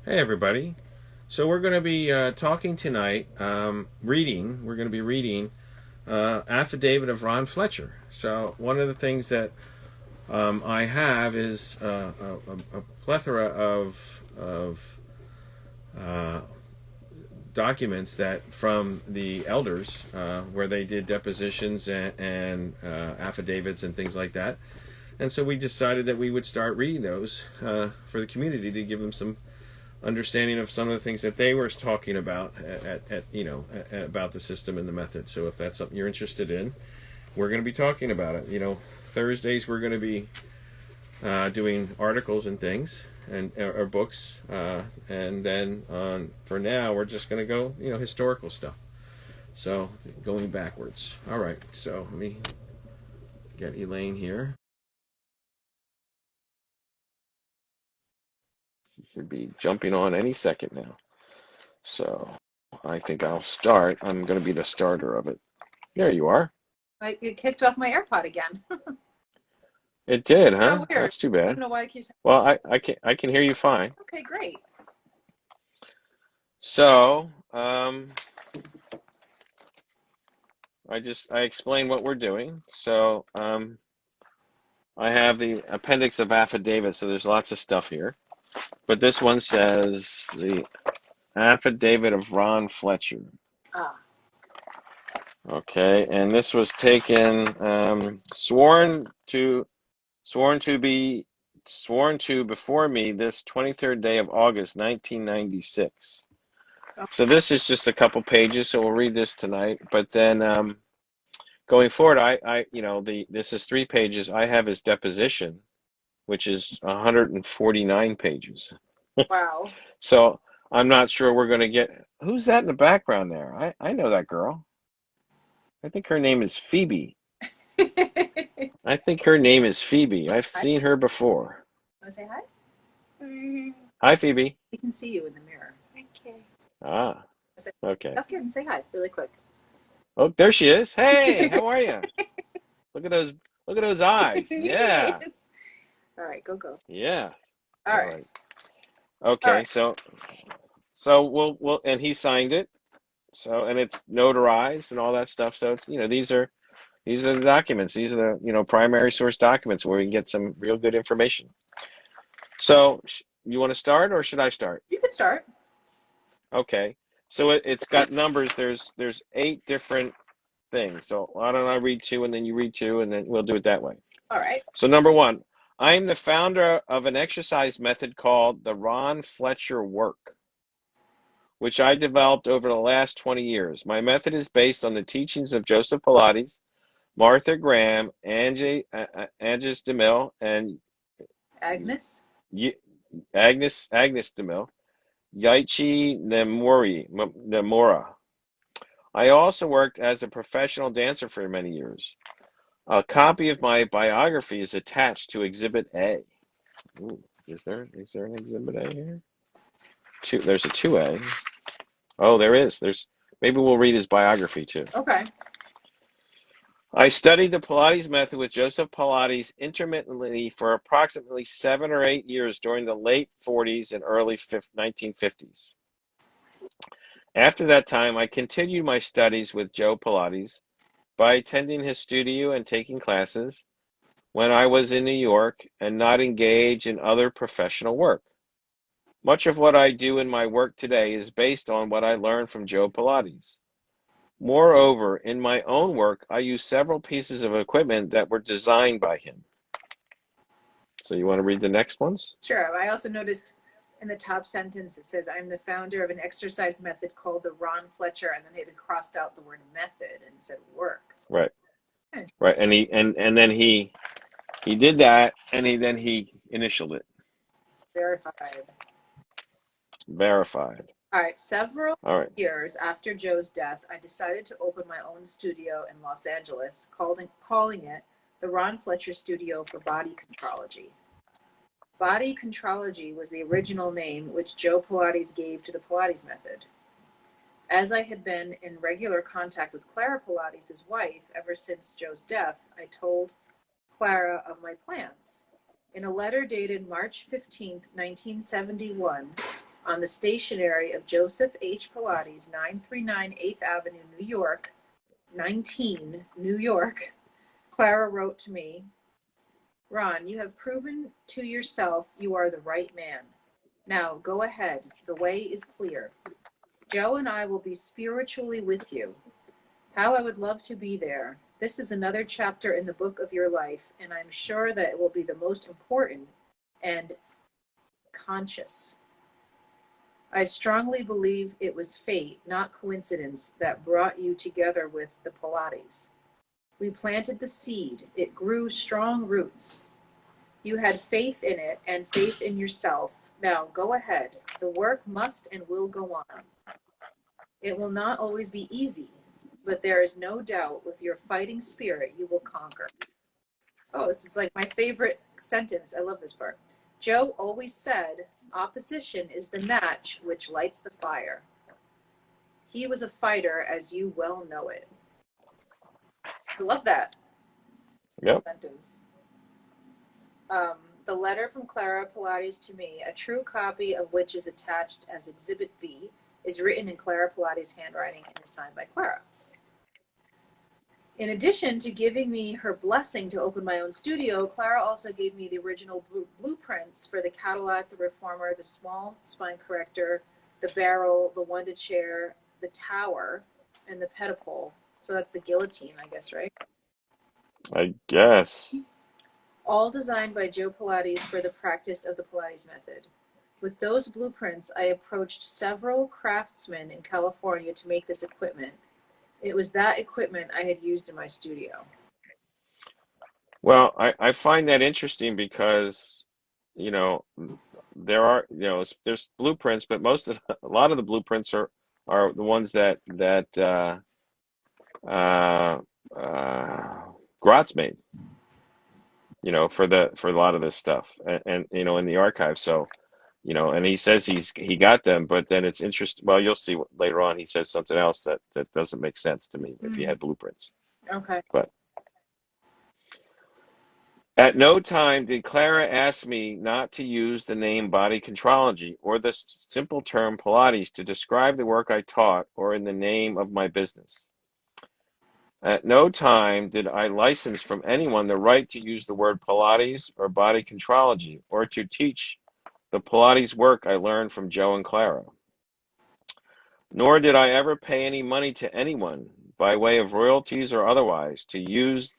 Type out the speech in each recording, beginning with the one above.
Hey, everybody. So, we're going to be talking tonight, reading. We're going to be reading Affidavit of Ron Fletcher. So, one of the things that I have is a plethora of documents that from the elders where they did depositions and affidavits and things like that. And so, we decided that we would start reading those for the community to give them some understanding of some of the things that they were talking about about the system and the method. So if that's something you're interested in, we're going to be talking about it. Thursdays we're going to be doing articles and things and or books, and then for now we're just going to go historical stuff. So going backwards. All right. So let me get Elaine here. She should be jumping on any second now. So I think I'll start. I'm going to be the starter of it. There you are. It kicked off my AirPod again. It did, How huh? weird. That's too I don't bad. know why it keeps. Well, I can hear you fine. Okay, great. So, I explained what we're doing. So, I have the appendix of affidavit. So there's lots of stuff here, but this one says the affidavit of Ron Fletcher. Ah, Okay, and this was taken, sworn to be sworn to before me this 23rd day of August 1996. oh, So this is just a couple pages, so we'll read this tonight. But then going forward, this is 3 pages. I have his deposition, which is 149 pages. wow. So I'm not sure we're going to get. Who's that in the background there? I know that girl. I think her name is Phoebe. Hi. I think her name is Phoebe. I've seen her before. Want to say hi? Hi, Phoebe. We can see you in the mirror. Okay. Ah, Say, okay. up here and say hi really quick. Oh, there she is. Hey, how are you? Look at those. Look at those eyes. Yes. Yeah, All right, go. yeah. All All right. right. All Okay. right. So we'll and he signed it. So and it's notarized and all that stuff. So it's these are the documents. These are the primary source documents where we can get some real good information. So you want to start or should I start? You can start. Okay. So it's got numbers. There's 8 different things. So why don't I read two and then you read two and then we'll do it that way. All right. So number one, I am the founder of an exercise method called the Ron Fletcher work, which I developed over the last 20 years. My method is based on the teachings of Joseph Pilates, Martha Graham, Angus DeMille, and Agnes. Y- Agnes DeMille, Yaichi Nemura. I also worked as a professional dancer for many years. A copy of my biography is attached to Exhibit A. Ooh, is there an Exhibit A here? There's a 2A. Oh, there is. Maybe we'll read his biography too. Okay. I studied the Pilates method with Joseph Pilates intermittently for approximately 7 or 8 years during the late 40s and early 1950s. After that time, I continued my studies with Joe Pilates by attending his studio and taking classes when I was in New York and not engaged in other professional work. Much of what I do in my work today is based on what I learned from Joe Pilates. Moreover, in my own work, I use several pieces of equipment that were designed by him. So you want to read the next ones? Sure. I also noticed in the top sentence it says, I'm the founder of an exercise method called the Ron Fletcher, and then it had crossed out the word method and said work. Right, Hmm. right. And then he did that, and he initialed it. Verified. Verified. All right. Several All right. years after Joe's death, I decided to open my own studio in Los Angeles, calling it the Ron Fletcher Studio for Body Contrology. Body Contrology was the original name which Joe Pilates gave to the Pilates method. As I had been in regular contact with Clara Pilates, his wife, ever since Joe's death, I told Clara of my plans. In a letter dated March 15th, 1971, on the stationery of Joseph H. Pilates, 939 8th Avenue, New York, 19, New York, Clara wrote to me, Ron, you have proven to yourself you are the right man. Now go ahead. The way is clear. Joe and I will be spiritually with you. How I would love to be there. This is another chapter in the book of your life, and I'm sure that it will be the most important and conscious. I strongly believe it was fate, not coincidence, that brought you together with the Pilates. We planted the seed. It grew strong roots. You had faith in it and faith in yourself. Now go ahead. The work must and will go on. It will not always be easy, but there is no doubt with your fighting spirit you will conquer. Oh, this is like my favorite sentence. I love this part. Joe always said, opposition is the match which lights the fire. He was a fighter, as you well know it. I love that sentence. The letter from Clara Pilates to me, a true copy of which is attached as Exhibit B, is written in Clara Pilates' handwriting and is signed by Clara. In addition to giving me her blessing to open my own studio, Clara also gave me the original blueprints for the Cadillac, the Reformer, the small spine corrector, the barrel, the wonder chair, the tower, and the pedipole. So that's the guillotine, I guess, right? I guess. All designed by Joe Pilates for the practice of the Pilates method. With those blueprints, I approached several craftsmen in California to make this equipment. It was that equipment I had used in my studio. Well, I find that interesting because, you know, there are, you know, there's blueprints, but a lot of the blueprints are the ones that uh, Grotz made, you know, for a lot of this stuff, and you know, in the archive. So, you know, and he says he got them, but then it's interesting. Well, you'll see later on. He says something else that doesn't make sense to me if he had blueprints. Okay. But at no time did Clara ask me not to use the name body contrology or the simple term Pilates to describe the work I taught or in the name of my business. At no time did I license from anyone the right to use the word Pilates or body contrology or to teach the Pilates work I learned from Joe and Clara. Nor did I ever pay any money to anyone by way of royalties or otherwise to use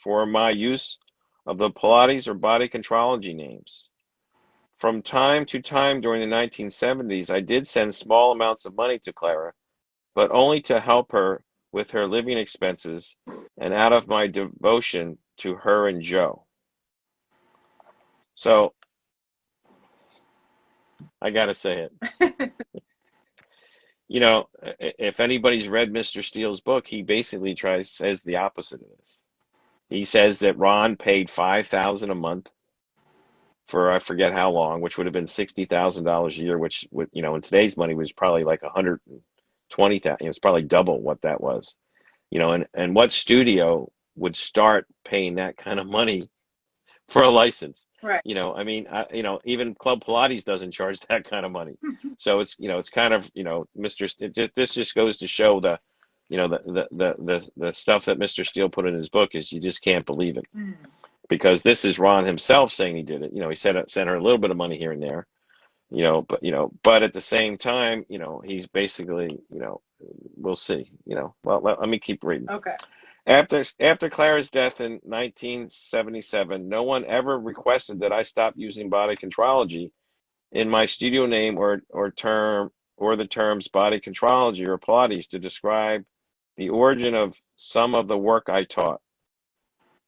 for my use of the Pilates or body contrology names. From time to time during the 1970s, I did send small amounts of money to Clara, but only to help her with her living expenses and out of my devotion to her and Joe. So, I gotta say it. You know, if anybody's read Mr. Steele's book, he basically says the opposite of this. He says that Ron paid $5,000 a month for I forget how long, which would have been $60,000 a year, which would, you know, in today's money was probably like 120,000. It's probably double what that was, you know, and what studio would start paying that kind of money for a license? Right. You know, I mean, you know, even Club Pilates doesn't charge that kind of money. So it's, you know, it's kind of, you know, this just goes to show the, you know, the stuff that Mr. Steele put in his book is you just can't believe it. Because this is Ron himself saying he did it. You know, he sent her a little bit of money here and there, you know, but at the same time, you know, he's basically, you know, we'll see, you know. Well, let me keep reading. Okay. After Clara's death in 1977, no one ever requested that I stop using body contrology in my studio name or the terms body contrology or Pilates to describe the origin of some of the work I taught.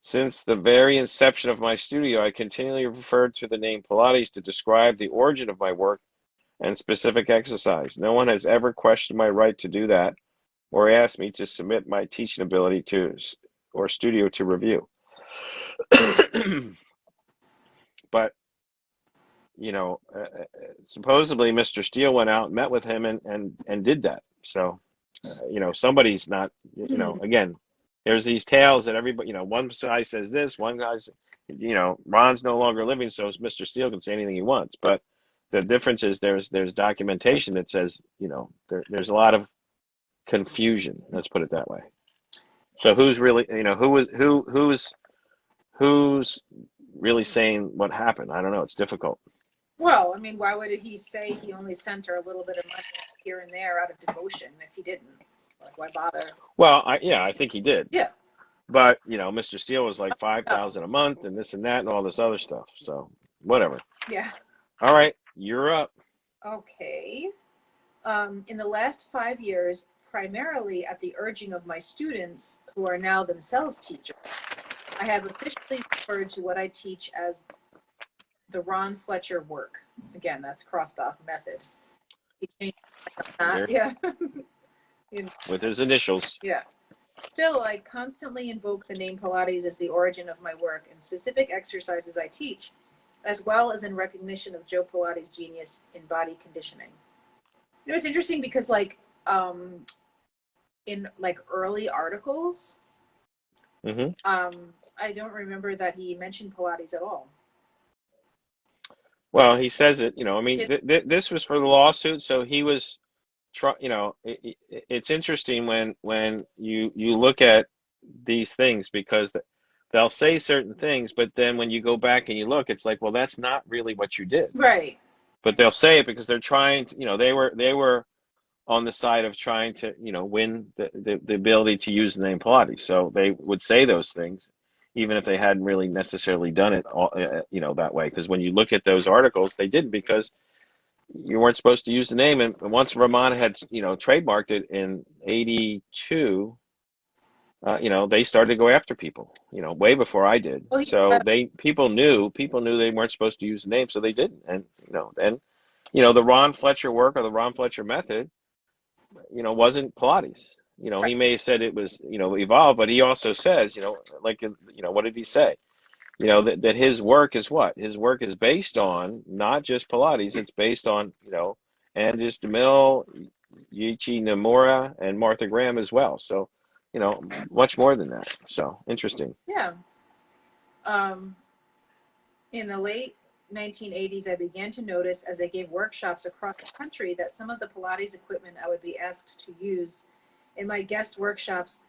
Since the very inception of my studio, I continually referred to the name Pilates to describe the origin of my work and specific exercise. No one has ever questioned my right to do that or asked me to submit my teaching ability or studio to review. But, you know, supposedly Mr. Steele went out and met with him and did that. So, you know, somebody's not, you know, again, there's these tales that everybody, you know, one guy says this, one guy's, you know, Ron's no longer living, so Mr. Steele can say anything he wants. But The difference is there's documentation that says, there's a lot of confusion. Let's put it that way. So who's really, who's really saying what happened? I don't know. It's difficult. Well, I mean, why would he say he only sent her a little bit of money here and there out of devotion if he didn't? Like, why bother? Well, I think he did. Yeah. But Mr. Steele was like 5,000 a month and this and that and all this other stuff. So whatever. Yeah. All right, you're up. Okay. In the last 5 years, primarily at the urging of my students, who are now themselves teachers, I have officially referred to what I teach as the Ron Fletcher work. Again, that's crossed off method. He changed that. Yeah. With his initials. Yeah. Still, I constantly invoke the name Pilates as the origin of my work and specific exercises I teach, as well as in recognition of Joe Pilates' genius in body conditioning. It's interesting because in early articles, I don't remember that he mentioned Pilates at all. Well, he says it, this was for the lawsuit. So he was, it's interesting when you look at these things, because they'll say certain things, but then when you go back and you look, it's like, well, that's not really what you did. Right. But they'll say it because they're trying to, they were on the side of trying to, win the ability to use the name Pilates. So they would say those things, even if they hadn't really necessarily done it, that way. Because when you look at those articles, they didn't, because you weren't supposed to use the name. And once Ramon had, trademarked it in '82, they started to go after people, way before I did. Well, so people knew they weren't supposed to use the name, so they didn't. And, the Ron Fletcher work, or the Ron Fletcher method, wasn't Pilates. He may have said it was, evolved, but he also says, what did he say? That his work is what? His work is based on not just Pilates, it's based on, Andrews DeMille, Yichi Nomura, and Martha Graham as well. So, much more than that. So interesting. Yeah. In the late 1980s, I began to notice as I gave workshops across the country that some of the Pilates equipment I would be asked to use in my guest workshops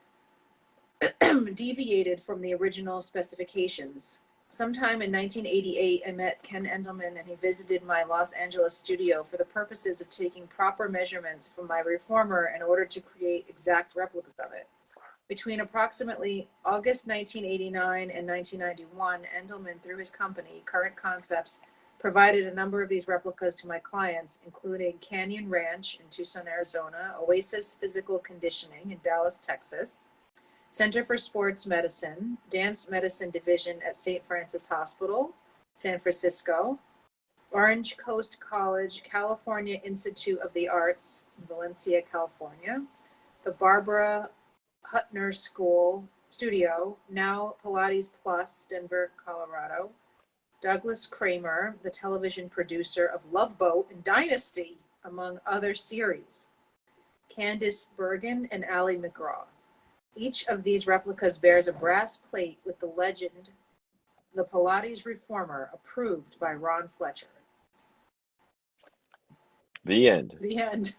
deviated from the original specifications. Sometime in 1988, I met Ken Endelman, and he visited my Los Angeles studio for the purposes of taking proper measurements from my reformer in order to create exact replicas of it. Between approximately August 1989 and 1991, Endelman, through his company, Current Concepts, provided a number of these replicas to my clients, including Canyon Ranch in Tucson, Arizona, Oasis Physical Conditioning in Dallas, Texas, Center for Sports Medicine, Dance Medicine Division at St. Francis Hospital, San Francisco, Orange Coast College, California Institute of the Arts, Valencia, California, the Barbara Huttner Studio, now Pilates Plus, Denver, Colorado, Douglas Kramer, the television producer of Love Boat and Dynasty, among other series, Candice Bergen and Ali McGraw. Each of these replicas bears a brass plate with the legend, the Pilates Reformer, approved by Ron Fletcher. The end. The end.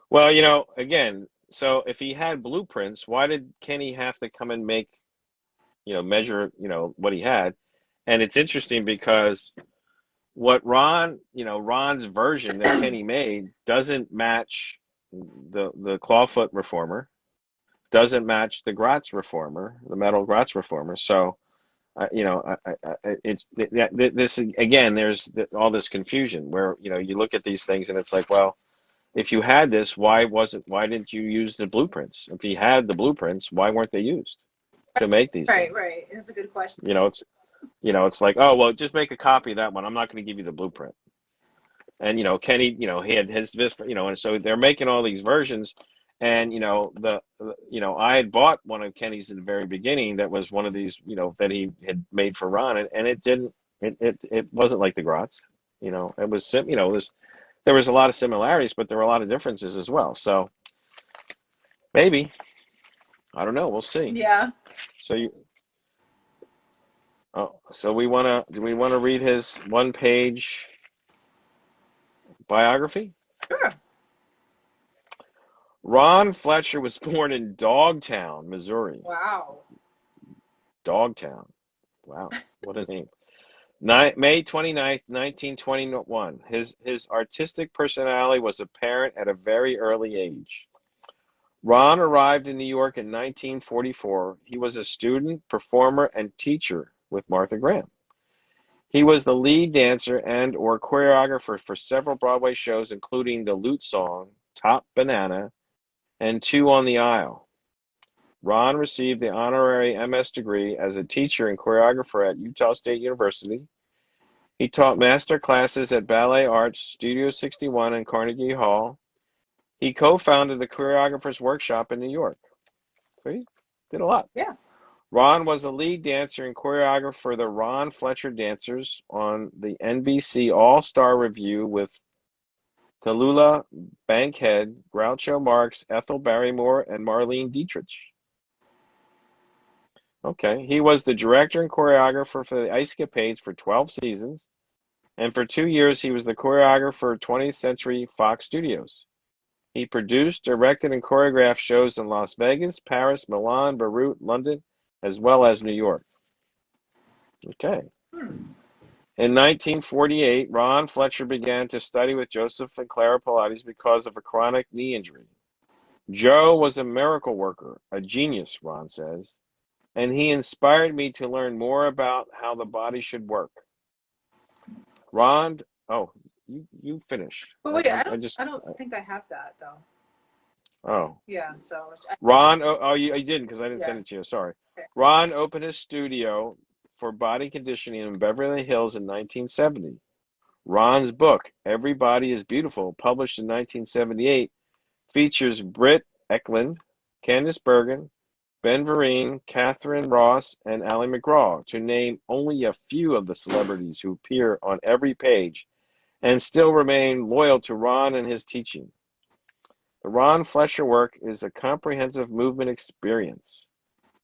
Well, again, so if he had blueprints, why did Kenny have to come and make, measure, what he had? And it's interesting because what Ron's version that Kenny made doesn't match the clawfoot reformer, doesn't match the Gratz reformer, the metal Gratz reformer. So, it's this again. There's all this confusion where you look at these things and it's like, well, if you had this, why didn't you use the blueprints? If you had the blueprints, why weren't they used to make these? Right, things? right. That's a good question. It's like, oh well, just make a copy of that one. I'm not going to give you the blueprint. And Kenny, he had his, and so they're making all these versions. And I had bought one of Kenny's in the very beginning. That was one of these, that he had made for Ron, and it didn't. It wasn't like the Gratz. It was there was a lot of similarities, but there were a lot of differences as well. So maybe, I don't know. We'll see. Yeah. So do we want to read his one page biography. Sure. Ron Fletcher was born in Dogtown, Missouri. Wow. Dogtown. Wow, what a name. May 29th, 1921. His artistic personality was apparent at a very early age. Ron arrived in New York in 1944. He was a student, performer, and teacher with Martha Graham. He was the lead dancer and or choreographer for several Broadway shows, including the Lute Song, Top Banana, and Two on the Aisle. Ron received the honorary MS degree as a teacher and choreographer at Utah State University. He taught master classes at Ballet Arts Studio 61 in Carnegie Hall. He co-founded the Choreographers Workshop in New York. So he did a lot. Yeah. Ron was the lead dancer and choreographer for the Ron Fletcher Dancers on the NBC All-Star Review with Tallulah Bankhead, Groucho Marx, Ethel Barrymore, and Marlene Dietrich. Okay. He was the director and choreographer for the Ice Capades for 12 seasons. And for 2 years, he was the choreographer for 20th Century Fox Studios. He produced, directed, and choreographed shows in Las Vegas, Paris, Milan, Beirut, London, as well as New York. Okay. In 1948, Ron Fletcher began to study with Joseph and Clara Pilates because of a chronic knee injury. Joe was a miracle worker, a genius, Ron says, and he inspired me to learn more about how the body should work. Ron, you finished. But wait, I don't think I have that though. Oh. Yeah, so Ron, you didn't because I didn't send Yeah. it to you. Sorry. Okay. Ron opened his studio for body conditioning in Beverly Hills in 1970. Ron's book, Every Body is Beautiful, published in 1978, features Britt Eklund, Candice Bergen, Ben Vereen, Catherine Ross, and Ally McGraw, to name only a few of the celebrities who appear on every page and still remain loyal to Ron and his teaching. The Ron Fletcher work is a comprehensive movement experience,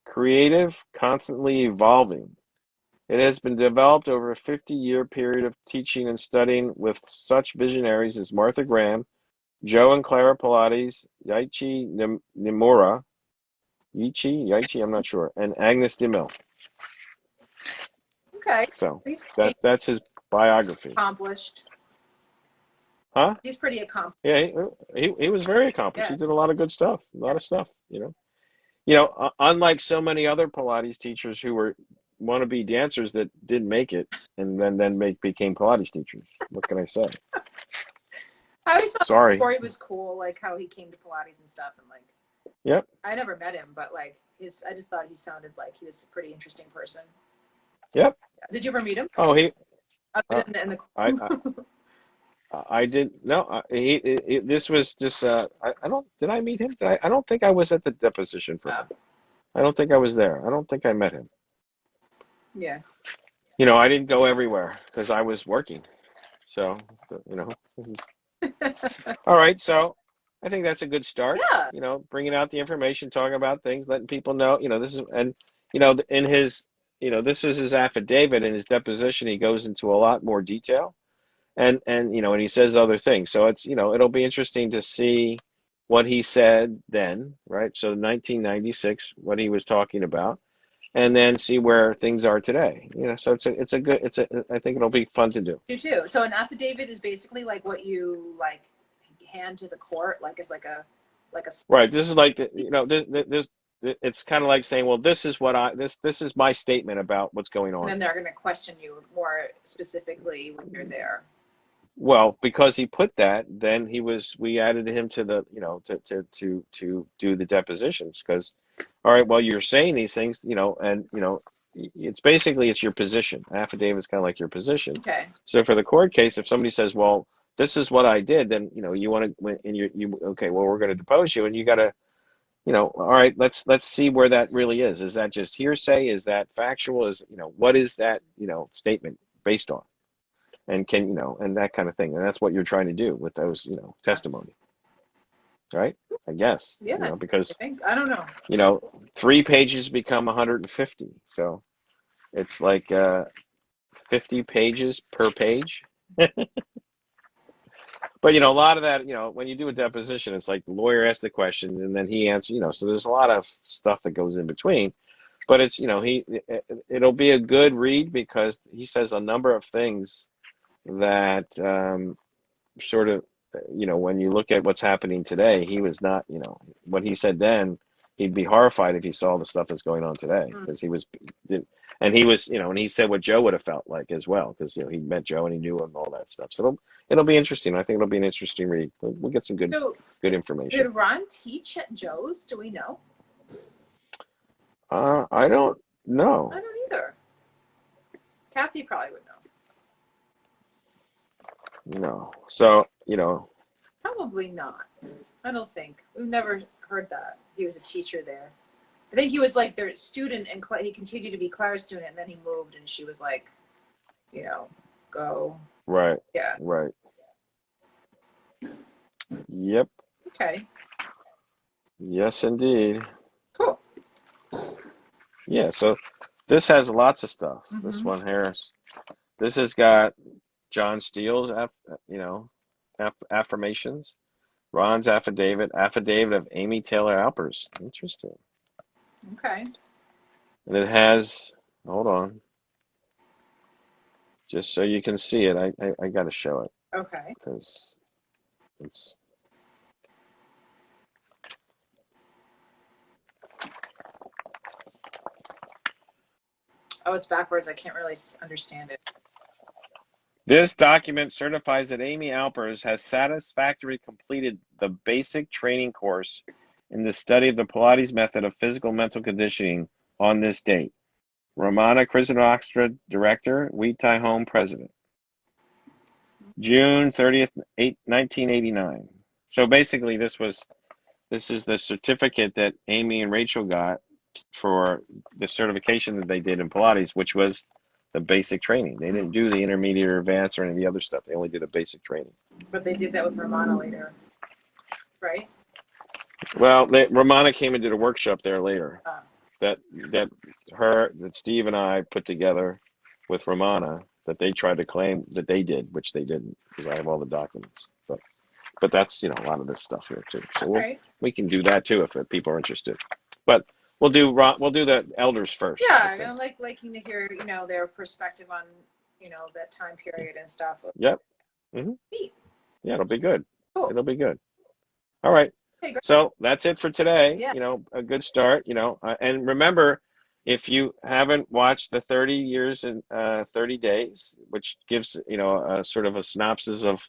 creative, constantly evolving. It has been developed over a 50-year period of teaching and studying with such visionaries as Martha Graham, Joe and Clara Pilates, Yichi Nimura, I'm not sure, and Agnes DeMille. okay. So He's that's his biography. accomplished. Huh? He's pretty accomplished. Yeah, he was very accomplished. Yeah. He did a lot of good stuff, unlike so many other Pilates teachers who were wannabe dancers that didn't make it and then became Pilates teachers. What can I say? I always thought Sorry. Corey was cool, like how he came to Pilates and stuff, and like. Yep. I never met him, but like I just thought he sounded like he was a pretty interesting person. Yep. Did you ever meet him? Oh, Other than in the I did no. This was just. I don't. Did I meet him? I don't think I was at the deposition for him. I don't think I was there. I don't think I met him. Yeah. I didn't go everywhere because I was working. So, All right. So, I think that's a good start. Yeah. Bringing out the information, talking about things, letting people know. This is in his. This is his affidavit in his deposition. He goes into a lot more detail. And he says other things. So it's, it'll be interesting to see what he said then, right? So 1996, what he was talking about, and then see where things are today. So I think it'll be fun to do. You too. So an affidavit is basically like what you like hand to the court, like as like a Right. This is like this. It's kind of like saying, well, this is what this is my statement about what's going on. And then they're going to question you more specifically when you're there. Well, because he put that, then we added him to the, to do the depositions because, all right, well, you're saying these things, and, it's your position. Affidavit is kind of like your position. Okay. So for the court case, if somebody says, well, this is what I did, then, you want to, and okay, well, we're going to depose you and you got to, all right, let's see where that really is. Is that just hearsay? Is that factual? Is, what is that, statement based on? And and that kind of thing. And that's what you're trying to do with those, testimony. Right? I guess. Yeah. Because I don't know. 3 pages become 150. So it's like 50 pages per page. But, a lot of that, when you do a deposition, it's like the lawyer asks the question and then he answers, so there's a lot of stuff that goes in between. But it's, it'll be a good read because he says a number of things that sort of, when you look at what's happening today, he was not, what he said then, he'd be horrified if he saw the stuff that's going on today because and he was, and he said what Joe would have felt like as well because, he met Joe and he knew him and all that stuff. So it'll be interesting. I think it'll be an interesting read. We'll get some good information. Did Ron teach at Joe's? Do we know? I don't know. I don't either. Kathy probably would know. No. So, Probably not. I don't think. We've never heard that. He was a teacher there. I think he was like their student and he continued to be Claire's student and then he moved and she was like, go. Right. Yeah. Right. Yep. Okay. Yes, indeed. Cool. Yeah, so this has lots of stuff. This one here, this has got John Steele's, affirmations, Ron's affidavit of Amy Taylor Alpers. Interesting. Okay. And it has, hold on, just so you can see it. I got to show it Okay. because it's. Oh, it's backwards. I can't really understand it. This document certifies that Amy Alpers has satisfactorily completed the basic training course in the study of the Pilates method of physical mental conditioning on this date. Romana Krishnakstra, Director, Wheat Thai Home President. June 30th, 1989. So basically this is the certificate that Amy and Rachel got for the certification that they did in Pilates, which was the basic training. They didn't do the intermediate or advanced or any of the other stuff. They only did the basic training. But they did that with Romana later, right? Well, Romana came and did a workshop there later. That Steve and I put together with Romana that they tried to claim that they did, which they didn't, because I have all the documents. But that's a lot of this stuff here too. So we can do that too if people are interested. But we'll do the elders first. Yeah, I'm liking to hear their perspective on that time period and stuff. Yep. Mm-hmm. Neat. Yeah, it'll be good. Cool. It'll be good. All right. Okay, great. So that's it for today. Yeah. A good start. And remember, if you haven't watched the 30 years in 30 days, which gives a sort of a synopsis of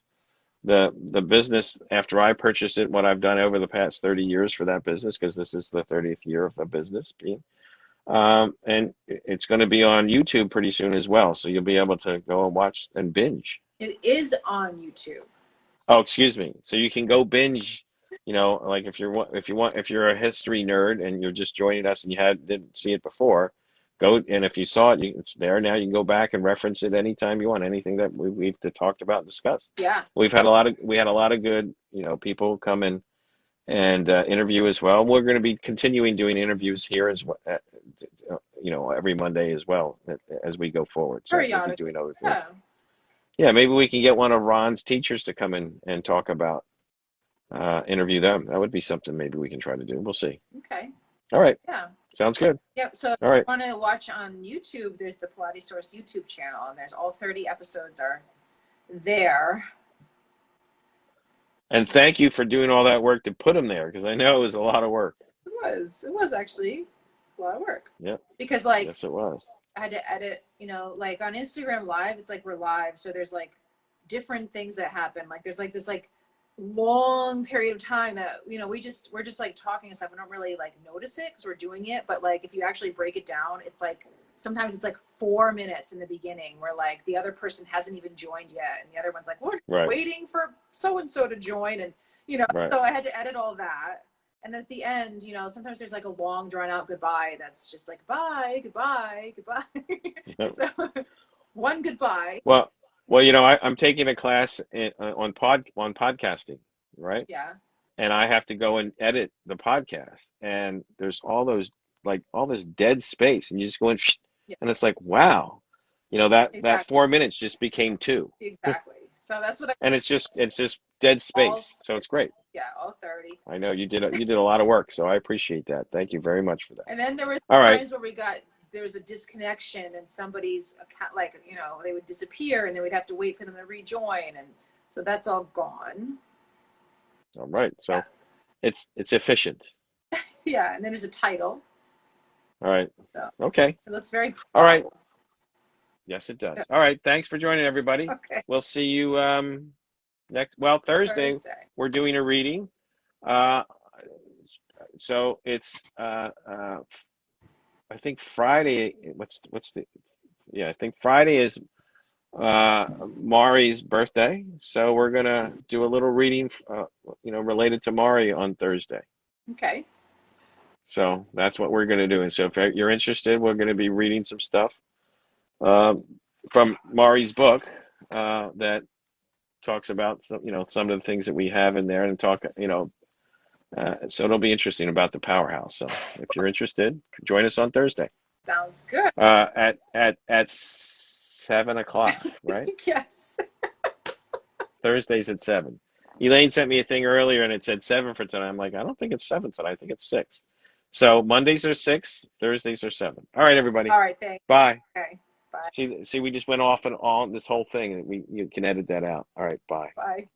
the business after I purchased it, what I've done over the past 30 years for that business, because this is the 30th year of the business being. And it's going to be on YouTube pretty soon as well. So you'll be able to go and watch and binge. It is on YouTube. Oh, excuse me. So you can go binge, like if you're a history nerd and you're just joining us and you didn't see it before, go, and if you saw it, it's there now. You can go back and reference it anytime you want. Anything that we've talked about and discussed. Yeah. We had a lot of good, people come in and interview as well. We're going to be continuing doing interviews here as well, every Monday as well as we go forward. So we'll be doing other things. Yeah, maybe we can get one of Ron's teachers to come in and talk about, interview them. That would be something maybe we can try to do. We'll see. Okay. All right. Yeah. Sounds good. Yep. So all right. If you want to watch on YouTube, there's the Pilates Source YouTube channel, and there's all 30 episodes are there. And thank you for doing all that work to put them there, because I know it was a lot of work. It was actually a lot of work. Yep. Because yes, it was. I had to edit, like on Instagram Live, it's like we're live. So there's like different things that happen. Like there's like this like long period of time that, we're just like talking and stuff. We don't really like notice it because we're doing it. But like, if you actually break it down, it's like, sometimes it's like 4 minutes in the beginning where like the other person hasn't even joined yet. And the other one's like, we're waiting for so-and-so to join. And, so I had to edit all that. And at the end, sometimes there's like a long drawn out goodbye. That's just like, bye, goodbye, goodbye. Yep. So one goodbye. Well, I'm taking a class on podcasting, right? Yeah. And I have to go and edit the podcast, and there's all this dead space, and you just go in, and it's like, wow, that 4 minutes just became 2. Exactly. So that's what I And it's just dead all space. So it's great. all 30. I know you did a lot of work, so I appreciate that. Thank you very much for that. And then there were All right. times where there was a disconnection and somebody's account, like, they would disappear and then we'd have to wait for them to rejoin. And so that's all gone. All right. So Yeah. it's efficient. Yeah. And then there's a title. All right. So Okay. it looks very pro. All right. Yes, it does. All right. Thanks for joining, everybody. Okay. We'll see you Thursday. We're doing a reading. So it's I think Friday. I think Friday is Mari's birthday. So we're gonna do a little reading, related to Mari on Thursday. Okay. So that's what we're gonna do. And so if you're interested, we're gonna be reading some stuff from Mari's book that talks about some of the things that we have in there and so it'll be interesting about the powerhouse. So if you're interested, join us on Thursday. Sounds good. At 7 o'clock, right? Yes. Thursdays at 7. Elaine sent me a thing earlier and it said 7 for tonight. I'm like, I don't think it's 7 tonight. I think it's 6. So Mondays are 6, Thursdays are 7. All right, everybody. All right. Thanks. Bye. Okay. Bye. See, we just went off and on this whole thing, and you can edit that out. All right, bye. Bye.